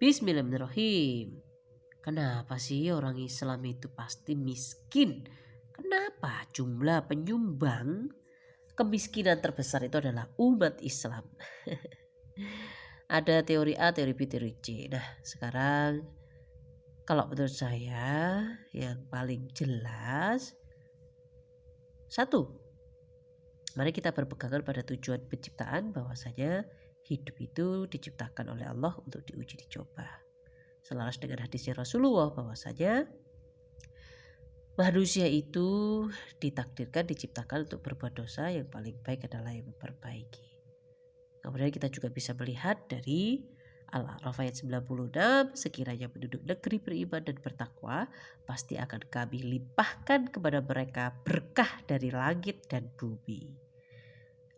Bismillahirrahmanirrahim. Kenapa sih orang Islam itu pasti miskin? Kenapa jumlah penyumbang kemiskinan terbesar itu adalah umat Islam? Ada teori A, teori B, teori C. Nah, sekarang kalau menurut saya yang paling jelas, satu, mari kita berpegangan pada tujuan penciptaan, bahwasanya hidup itu diciptakan oleh Allah untuk diuji dicoba. Selaras dengan hadisnya Rasulullah, bahwasanya manusia itu ditakdirkan, diciptakan untuk berbuat dosa, yang paling baik adalah yang memperbaiki. Kemudian kita juga bisa melihat dari Al-A'raf ayat 96, sekiranya penduduk negeri beriman dan bertakwa, pasti akan kami limpahkan kepada mereka berkah dari langit dan bumi.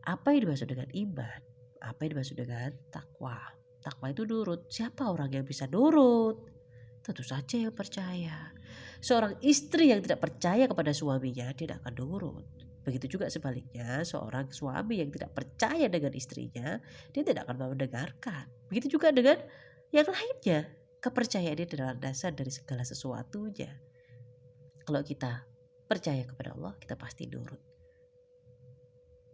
Apa yang dimaksud dengan iman? Apa yang dimaksud dengan takwa? Takwa itu nurut. Siapa orang yang bisa nurut? Tentu saja yang percaya. Seorang istri yang tidak percaya kepada suaminya, dia tidak akan nurut. Begitu juga sebaliknya, seorang suami yang tidak percaya dengan istrinya, dia tidak akan mau mendengarkan. Begitu juga dengan yang lainnya. Kepercayaan dia adalah dasar dari segala sesuatunya. Kalau kita percaya kepada Allah, kita pasti nurut.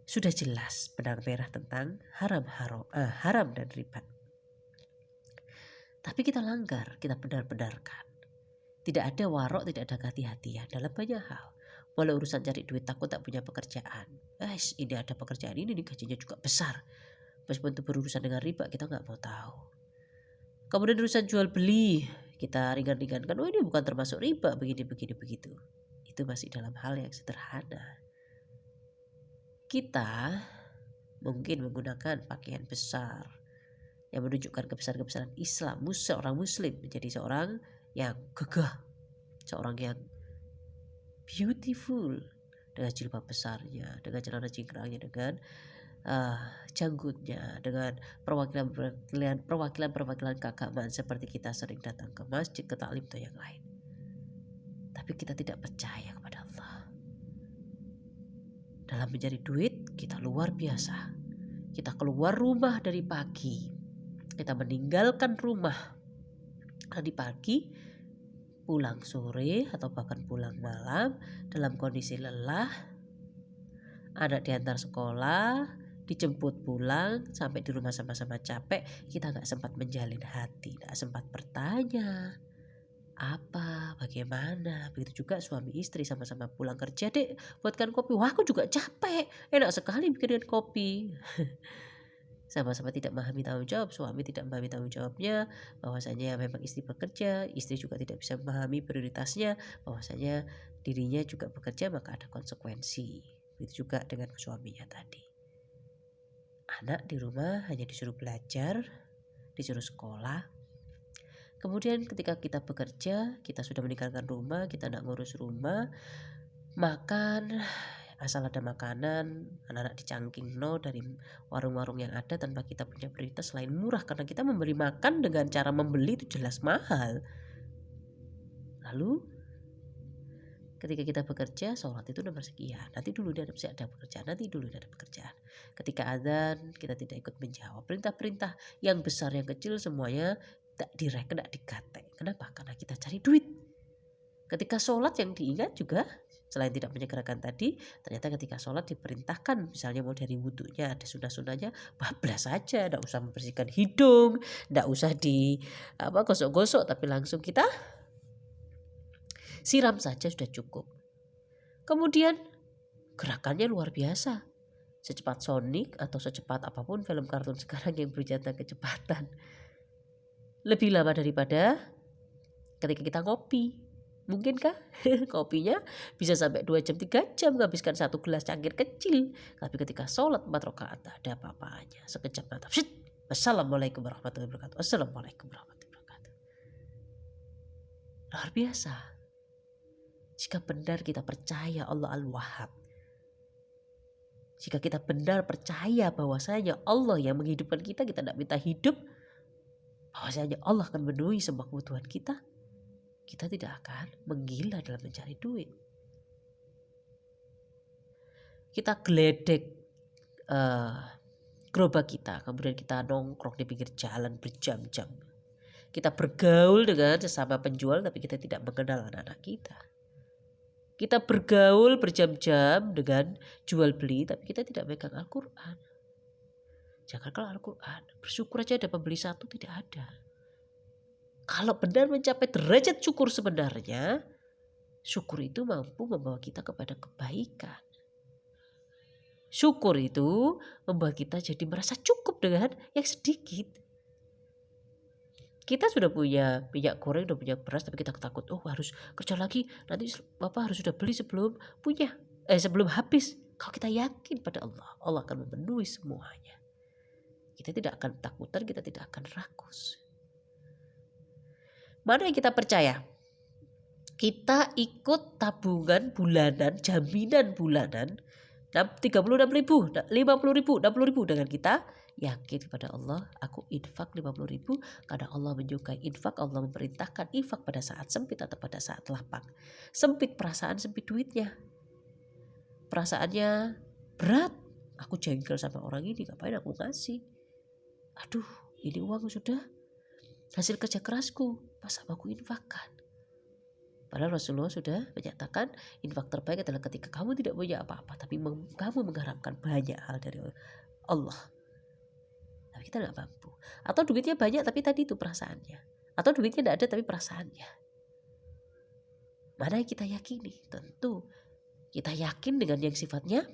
Sudah jelas benang merah tentang haram dan riba. Tapi kita langgar, kita benar-benarkan. Tidak ada warok, tidak ada hati-hatian dalam banyak hal. Mulai urusan cari duit, takut tak punya pekerjaan. Ini ada pekerjaan ini gajinya juga besar. Meskipun itu berurusan dengan riba, kita nggak mau tahu. Kemudian urusan jual beli, kita ringan-ringankan. Ini bukan termasuk riba, begini begitu. Itu masih dalam hal yang sederhana. Kita mungkin menggunakan pakaian besar yang menunjukkan kebesaran Islam, seorang muslim menjadi seorang yang gagah, seorang yang beautiful, dengan jilbab besarnya, dengan celana cingkrangnya, dengan janggutnya, dengan perwakilan keagamaan seperti kita sering datang ke masjid, ke taklim atau yang lain. Tapi kita tidak percaya kepada Allah. Dalam mencari duit kita luar biasa. Kita keluar rumah dari pagi, kita meninggalkan rumah tadi pagi, pulang sore atau bahkan pulang malam dalam kondisi lelah. Anak diantar sekolah, dijemput pulang, sampai di rumah sama-sama capek, kita gak sempat menjalin hati, gak sempat bertanya apa, bagaimana. Begitu juga suami istri sama-sama pulang kerja, dek buatkan kopi. Wah, aku juga capek, enak sekali bikin kopi. Sama-sama tidak memahami tanggung jawab, suami tidak memahami tanggung jawabnya, bahwasanya memang istri bekerja, istri juga tidak bisa memahami prioritasnya, bahwasanya dirinya juga bekerja, maka ada konsekuensi. Begitu juga dengan suaminya tadi. Anak di rumah hanya disuruh belajar, disuruh sekolah. Kemudian ketika kita bekerja, kita sudah meninggalkan rumah, kita tidak ngurus rumah, makan, asal ada makanan, anak-anak dicangking dari warung-warung yang ada tanpa kita punya prioritas selain murah, karena kita memberi makan dengan cara membeli itu jelas mahal. Lalu ketika kita bekerja, sholat itu nomor sekian, nanti dulu dia ada pekerjaan, nanti dulu dia ada pekerjaan. Ketika azan kita tidak ikut menjawab perintah-perintah yang besar yang kecil semuanya tak direken, tak dikate. Kenapa? Karena kita cari duit. Ketika sholat yang diingat juga selain tidak menyegerakan tadi, ternyata ketika sholat diperintahkan, misalnya mau dari wudhunya ada sunnah-sunnahnya, bablas saja, tidak usah membersihkan hidung, tidak usah gosok-gosok, tapi langsung kita siram saja sudah cukup. Kemudian gerakannya luar biasa, secepat Sonic atau secepat apapun film kartun sekarang yang berjata kecepatan, lebih lama daripada ketika kita ngopi. Mungkinkah kopinya bisa sampai 2 jam 3 jam menghabiskan 1 gelas cangkir kecil. Tapi ketika sholat 4 rakaat tak ada apa-apanya, sekejap mata. Assalamualaikum warahmatullahi wabarakatuh. Assalamualaikum warahmatullahi wabarakatuh. Luar biasa. Jika benar kita percaya Allah Al-Wahhab, jika kita benar percaya bahwasanya Allah yang menghidupkan kita tidak minta hidup, bahwasanya Allah akan memenuhi semua kebutuhan kita tidak akan menggila dalam mencari duit. Kita geledek gerobak kita, kemudian kita nongkrong di pinggir jalan berjam-jam. Kita bergaul dengan sesama penjual tapi kita tidak mengenal anak-anak kita. Kita bergaul berjam-jam dengan jual beli tapi kita tidak pegang Al-Quran. Jangankan Al-Quran, bersyukur aja ada pembeli satu tidak ada. Kalau benar mencapai derajat syukur sebenarnya, syukur itu mampu membawa kita kepada kebaikan. Syukur itu membuat kita jadi merasa cukup dengan yang sedikit. Kita sudah punya minyak goreng, sudah punya beras, tapi kita takut, harus kerja lagi, nanti Bapak harus sudah beli sebelum habis. Kalau kita yakin pada Allah, Allah akan memenuhi semuanya. Kita tidak akan takutan, kita tidak akan rakus. Mana yang kita percaya? Kita ikut tabungan bulanan, jaminan bulanan, 36.000, 50.000, 60.000 dengan kita yakin kepada Allah, aku infak 50.000 karena Allah menyukai infak, Allah memerintahkan infak pada saat sempit atau pada saat lapang. Sempit perasaan, sempit duitnya. Perasaannya berat, aku jengkel sama orang ini, ngapain aku ngasih? Aduh, ini uang sudah hasil kerja kerasku, masa aku infakkan? Padahal Rasulullah sudah menyatakan infak terbaik adalah ketika kamu tidak punya apa-apa tapi kamu mengharapkan banyak hal dari Allah. Tapi kita tidak mampu. Atau duitnya banyak tapi tadi itu perasaannya. Atau duitnya tidak ada tapi perasaannya. Mana yang kita yakini? Tentu kita yakin dengan yang sifatnya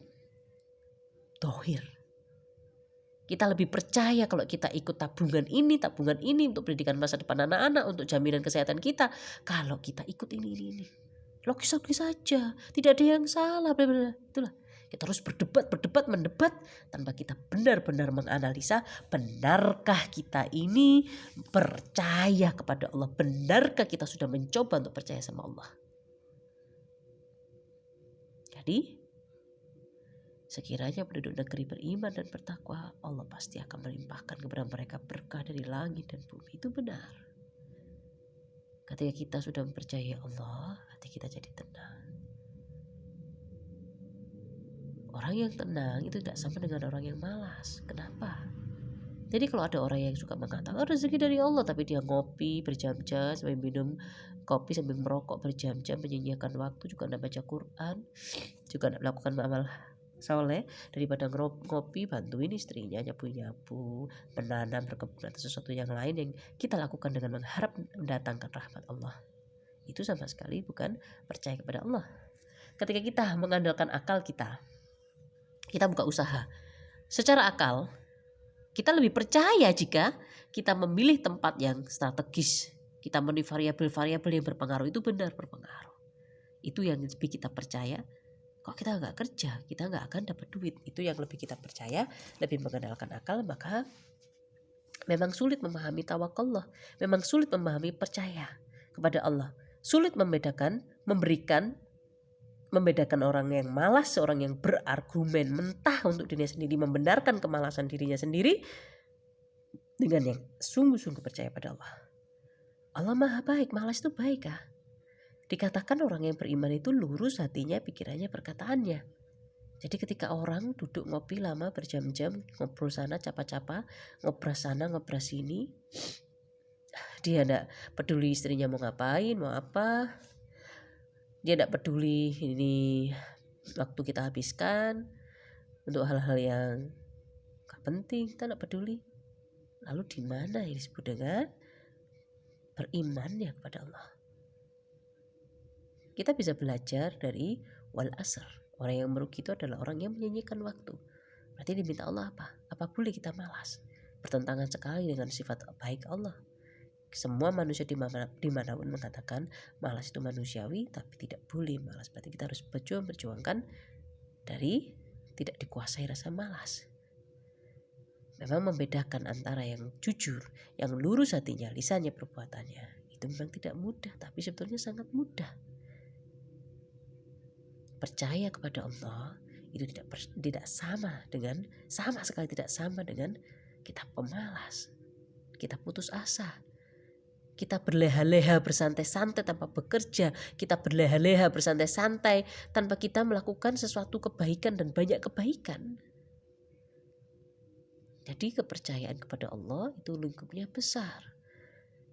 dohir. Kita lebih percaya kalau kita ikut tabungan ini untuk pendidikan masa depan anak-anak, untuk jaminan kesehatan kita. Kalau kita ikut ini. Logis-logis saja, tidak ada yang salah. Itulah. Kita harus mendebat tanpa kita benar-benar menganalisa, benarkah kita ini percaya kepada Allah? Benarkah kita sudah mencoba untuk percaya sama Allah? Jadi sekiranya penduduk negeri beriman dan bertakwa, Allah pasti akan melimpahkan kepada mereka berkah dari langit dan bumi. Itu benar. Ketika kita sudah mempercayai Allah, hati kita jadi tenang. Orang yang tenang itu tidak sama dengan orang yang malas. Kenapa? Jadi kalau ada orang yang suka mengatakan rezeki dari Allah, tapi dia ngopi berjam-jam sambil minum kopi sambil merokok berjam-jam, menyia-nyiakan waktu, juga tidak baca Quran, juga tidak melakukan amal soleh, daripada ngopi bantuin istrinya nyapu-nyapu, menanam, berkebun atau sesuatu yang lain yang kita lakukan dengan mengharap mendatangkan rahmat Allah. Itu sama sekali bukan percaya kepada Allah. Ketika kita mengandalkan akal kita buka usaha. Secara akal, kita lebih percaya jika kita memilih tempat yang strategis. Kita memilih variabel-variabel yang berpengaruh, itu benar berpengaruh. Itu yang lebih kita percaya. Kok kita nggak kerja, kita nggak akan dapat duit. Itu yang lebih kita percaya, lebih mengandalkan akal. Maka memang sulit memahami tawakallah, memang sulit memahami percaya kepada Allah. Sulit membedakan orang yang malas, seorang yang berargumen mentah untuk dirinya sendiri, membenarkan kemalasan dirinya sendiri, dengan yang sungguh-sungguh percaya pada Allah. Allah maha baik, malas itu baik kah? Dikatakan orang yang beriman itu lurus hatinya, pikirannya, perkataannya. Jadi ketika orang duduk ngopi lama berjam-jam, ngobrol sana, capa-capa, ngobras sana, ngobras sini, dia tidak peduli istrinya mau ngapain, mau apa. Dia tidak peduli ini waktu kita habiskan untuk hal-hal yang gak penting, kita tidak peduli. Lalu di mana yang disebut dengan berimannya kepada Allah? Kita bisa belajar dari wal asr. Orang yang merugi itu adalah orang yang menyanyikan waktu. Berarti diminta Allah apa? Apa boleh kita malas? Bertentangan sekali dengan sifat baik Allah. Semua manusia dimanapun mengatakan malas itu manusiawi, tapi tidak boleh malas. Berarti kita harus berjuangkan dari tidak dikuasai rasa malas. Memang membedakan antara yang jujur, yang lurus hatinya, lisannya, perbuatannya, itu memang tidak mudah, tapi sebetulnya sangat mudah. Percaya kepada Allah itu tidak sama sekali tidak sama dengan kita pemalas, kita putus asa. Kita berleha-leha bersantai-santai tanpa bekerja. Kita berleha-leha bersantai-santai tanpa kita melakukan sesuatu kebaikan dan banyak kebaikan. Jadi kepercayaan kepada Allah itu lingkupnya besar.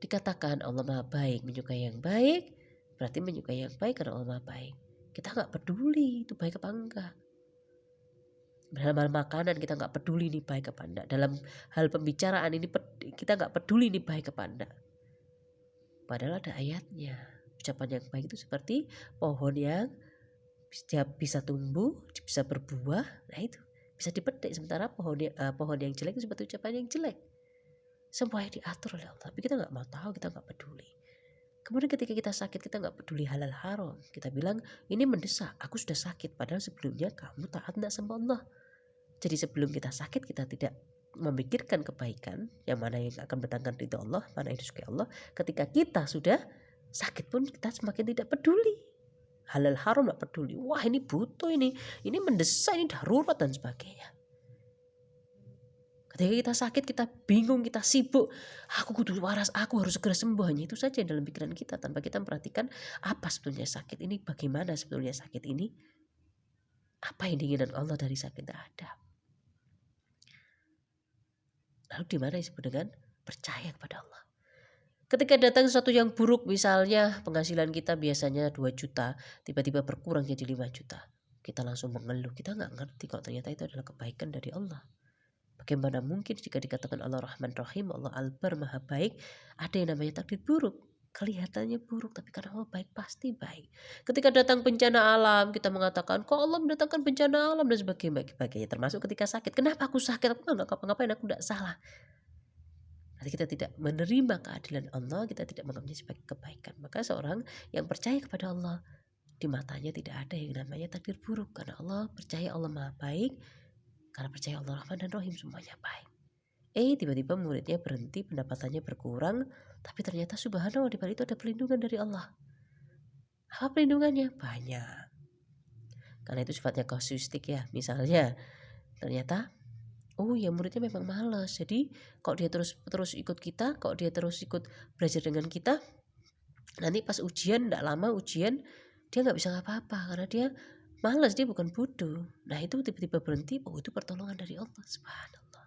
dikatakan Allah Maha Baik, menyukai yang baik, berarti menyukai yang baik karena Allah Maha Baik. Kita nggak peduli itu baik apa enggak. Dalam hal makanan kita nggak peduli ini baik apa enggak. Dalam hal pembicaraan ini kita nggak peduli ini baik apa enggak. Padahal ada ayatnya. Ucapan yang baik itu seperti pohon yang bisa tumbuh, bisa berbuah. Nah itu bisa dipetik. Sementara pohon yang jelek itu seperti ucapan yang jelek. Semuanya diatur oleh Allah. Tapi kita nggak mau tahu, kita nggak peduli. Kemudian ketika kita sakit, kita nggak peduli halal haram. Kita bilang, ini mendesak, aku sudah sakit. Padahal sebelumnya kamu taat nggak sama Allah. Jadi sebelum kita sakit, kita tidak memikirkan kebaikan, yang mana yang akan mendatangkan ridho Allah, mana yang disukai Allah. Ketika kita sudah sakit pun kita semakin tidak peduli. Halal haram nggak peduli. Wah ini butuh ini mendesak, ini darurat dan sebagainya. Ketika kita sakit, kita bingung, kita sibuk. Aku kudu waras, aku harus segera sembuh. Hanya itu saja yang dalam pikiran kita tanpa kita memperhatikan apa sebetulnya sakit ini, bagaimana sebetulnya sakit ini, apa yang diinginkan Allah dari sakit tidak ada. Lalu di mana disebut dengan percaya kepada Allah. Ketika datang sesuatu yang buruk, misalnya penghasilan kita biasanya 2 juta, tiba-tiba berkurang jadi 5 juta. Kita langsung mengeluh, kita nggak ngerti kalau ternyata itu adalah kebaikan dari Allah. Bagaimana mungkin jika dikatakan Allah Rahman Rahim, Allah Al-Bar Maha Baik, ada yang namanya takdir buruk. Kelihatannya buruk, tapi karena Allah baik pasti baik. Ketika datang bencana alam, kita mengatakan, kok Allah mendatangkan bencana alam dan sebagainya. Termasuk ketika sakit, kenapa aku sakit? Aku nggak ngapa-ngapain, aku nggak salah. Nanti kita tidak menerima keadilan Allah, kita tidak menganggapnya sebagai kebaikan. Maka seorang yang percaya kepada Allah, di matanya tidak ada yang namanya takdir buruk. Karena Allah percaya Allah Maha Baik, karena percaya Allah Rahman dan Rahim, semuanya baik. Tiba-tiba muridnya berhenti, pendapatannya berkurang, tapi ternyata subhanallah di balik itu ada perlindungan dari Allah. Apa perlindungannya? Banyak. Karena itu sifatnya kasuistik ya. Misalnya, ternyata ya muridnya memang malas. Jadi kalau dia terus ikut kita, kalau dia terus ikut belajar dengan kita, nanti pas ujian, tidak lama ujian, dia nggak bisa apa-apa karena dia malas, dia bukan bodoh. Nah itu tiba-tiba berhenti, itu pertolongan dari Allah. Subhanallah.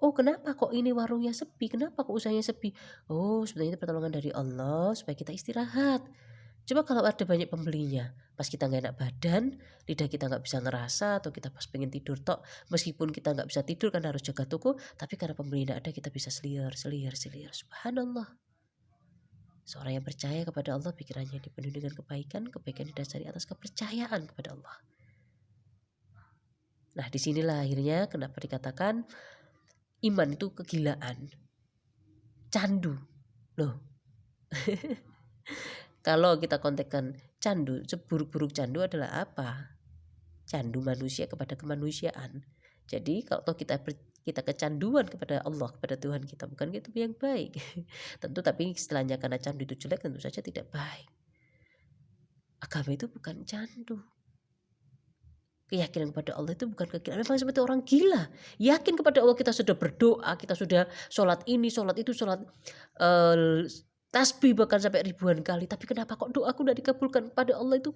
Kenapa kok ini warungnya sepi? Kenapa kok usahanya sepi? Sebenarnya itu pertolongan dari Allah supaya kita istirahat. Coba kalau ada banyak pembelinya, pas kita nggak enak badan, lidah kita nggak bisa ngerasa, atau kita pas pengen tidur tok, meskipun kita nggak bisa tidur karena harus jaga toko, tapi karena pembeli nggak ada kita bisa selir. Subhanallah. Seorang yang percaya kepada Allah, pikirannya dipenuhi dengan kebaikan didasari atas kepercayaan kepada Allah. Nah disinilah akhirnya kenapa dikatakan iman itu kegilaan, candu. Loh, kalau kita kontekskan candu, seburuk-buruk candu adalah apa? Candu manusia kepada kemanusiaan. Jadi kalau kita kecanduan kepada Allah, kepada Tuhan kita, bukan itu yang baik. Tentu tapi istilahnya karena candu itu jelek, tentu saja tidak baik. Agama itu bukan candu. Keyakinan kepada Allah itu bukan kegilaan. Memang seperti orang gila. Yakin kepada Allah, kita sudah berdoa, kita sudah sholat ini, sholat itu, sholat tasbih bahkan sampai ribuan kali. Tapi kenapa kok doaku tidak dikabulkan? Pada Allah itu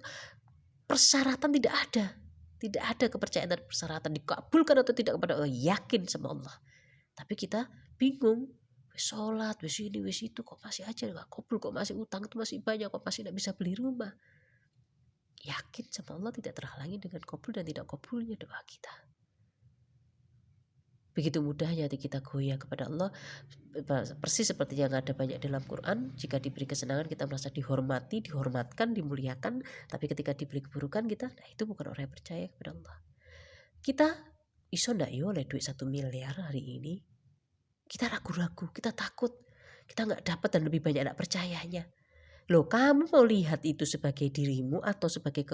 persyaratan tidak ada. Tidak ada kepercayaan dan persyaratan dikabulkan atau tidak kepada Allah. Yakin sama Allah. Tapi kita bingung. Wis sholat, wis ini, wis itu, kok masih aja gak kabul, kok masih utang itu masih banyak, kok masih tidak bisa beli rumah. Yakin sama Allah tidak terhalangi dengan kabul dan tidak kabulnya doa kita. Begitu mudahnya hati kita goyah kepada Allah, persis seperti yang ada banyak dalam Quran. Jika diberi kesenangan kita merasa dihormati, dihormatkan, dimuliakan. Tapi ketika diberi keburukan kita, itu bukan orang yang percaya kepada Allah. Kita iso ndak yo oleh duit 1 miliar hari ini. Kita ragu-ragu, kita takut, kita nggak dapat dan lebih banyak anak percayanya. Loh, kamu mau lihat itu sebagai dirimu atau sebagai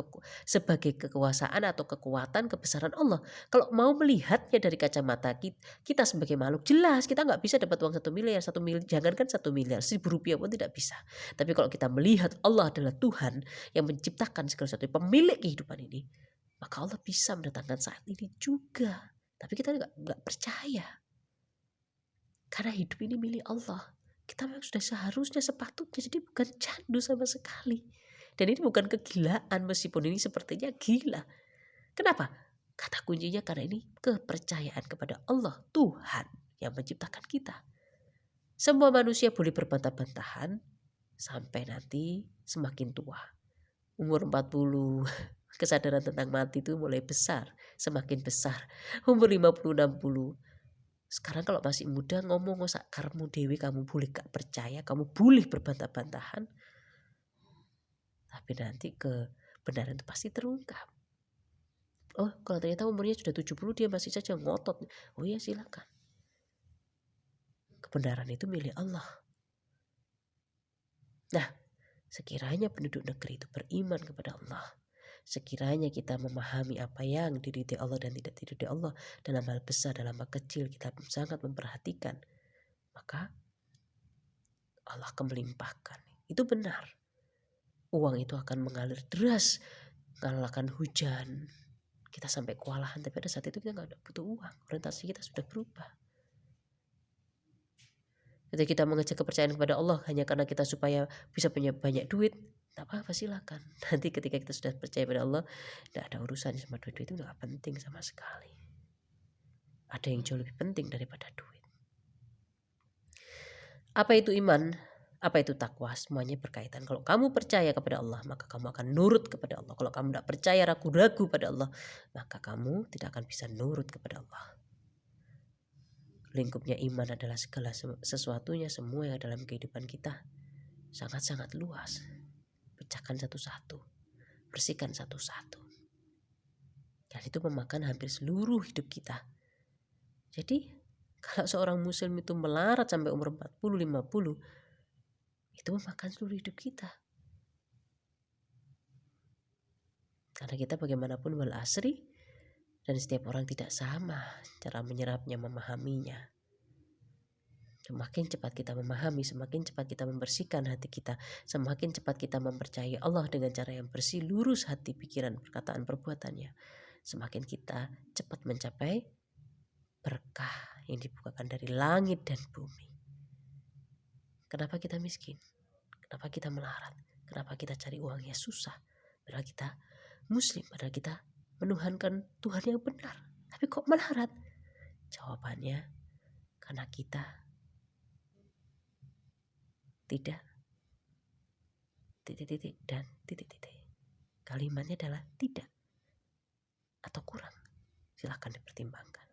kekuasaan atau kekuatan kebesaran Allah? Kalau mau melihatnya dari kacamata kita sebagai makhluk, jelas kita nggak bisa dapat uang 1 miliar, jangankan 1 miliar, 1.000 rupiah pun tidak bisa. Tapi kalau kita melihat Allah adalah Tuhan yang menciptakan segala sesuatu, pemilik kehidupan ini, maka Allah bisa mendatangkan saat ini juga. Tapi kita nggak percaya. Karena hidup ini milik Allah. Kita memang sudah seharusnya, sepatutnya, jadi bukan candu sama sekali. Dan ini bukan kegilaan, meskipun ini sepertinya gila. Kenapa? Kata kuncinya karena ini kepercayaan kepada Allah, Tuhan yang menciptakan kita. Semua manusia boleh berbantah-bantahan sampai nanti semakin tua. Umur 40, kesadaran tentang mati itu mulai besar, semakin besar. Umur 50, 60. Sekarang kalau masih muda ngomong sak karepmu dewe, kamu boleh gak percaya, kamu boleh berbantah-bantahan. Tapi nanti kebenaran itu pasti terungkap. Oh, kalau ternyata umurnya sudah 70 dia masih saja ngotot. Oh ya silakan. Kebenaran itu milik Allah. Nah, sekiranya penduduk negeri itu beriman kepada Allah, sekiranya kita memahami apa yang diridhai Allah dan tidak diridhai Allah, dalam hal besar, dalam hal kecil kita sangat memperhatikan, maka Allah akan melimpahkan. Itu benar. Uang itu akan mengalir deras, mengalahkan hujan. Kita sampai kewalahan, tapi pada saat itu kita nggak butuh uang. Orientasi kita sudah berubah. Ketika kita mengejar kepercayaan kepada Allah hanya karena kita supaya bisa punya banyak duit, tak apa-apa silakan. Nanti ketika kita sudah percaya pada Allah, tidak ada urusan sama duit itu, nggak penting sama sekali. Ada yang jauh lebih penting daripada duit. Apa itu iman? Apa itu takwa? Semuanya berkaitan. Kalau kamu percaya kepada Allah, maka kamu akan nurut kepada Allah. Kalau kamu tidak percaya, ragu-ragu pada Allah, maka kamu tidak akan bisa nurut kepada Allah. Lingkupnya iman adalah segala sesuatunya, semua yang dalam kehidupan kita sangat-sangat luas. Pecahkan satu-satu, bersihkan satu-satu. Dan itu memakan hampir seluruh hidup kita. Jadi kalau seorang muslim itu melarat sampai umur 40, 50, itu memakan seluruh hidup kita. Karena kita bagaimanapun wal asri, dan setiap orang tidak sama cara menyerapnya, memahaminya. Semakin cepat kita memahami, semakin cepat kita membersihkan hati kita, semakin cepat kita mempercayai Allah dengan cara yang bersih, lurus hati, pikiran, perkataan, perbuatannya, semakin kita cepat mencapai berkah yang dibukakan dari langit dan bumi. Kenapa kita miskin? Kenapa kita melarat? Kenapa kita cari uangnya susah? Padahal kita muslim, padahal kita menuhankan Tuhan yang benar. Tapi kok melarat? Jawabannya karena kita tidak titik-titik dan titik-titik. Kalimatnya adalah tidak atau kurang. Silahkan dipertimbangkan.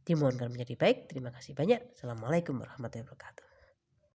Dimohonkan menjadi baik. Terima kasih banyak. Assalamualaikum warahmatullahi wabarakatuh.